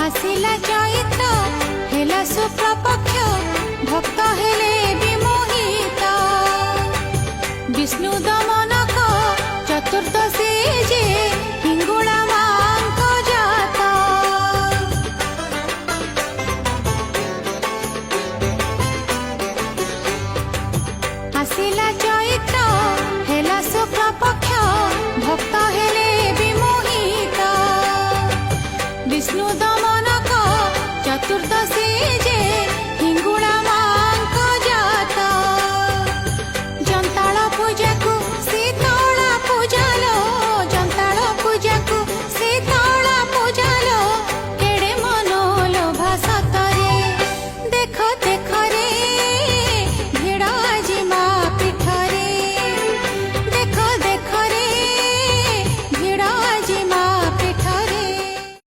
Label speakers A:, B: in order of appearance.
A: ଆସିଲା ଚୈତ୍ର ହେଲା ଶୁକ୍ଳ ପକ୍ଷ ଭକ୍ତ ହେଲେ ବିମୋହିତ ବିଷ୍ଣୁ ଦମନକ ଚତୁର୍ଦ୍ଦଶୀ ଯେ ହିଙ୍ଗୁଳା ମାଙ୍କ ଜାତ ଆସିଲା ଚୈତ୍ର ହେଲା ଶୁକ୍ଳ ପକ୍ଷ ଭକ୍ତ ହେଲେ ବିମୋହିତ ବିଷ୍ଣୁ ଦମନକ ଚତୁର୍ଦ୍ଦଶୀ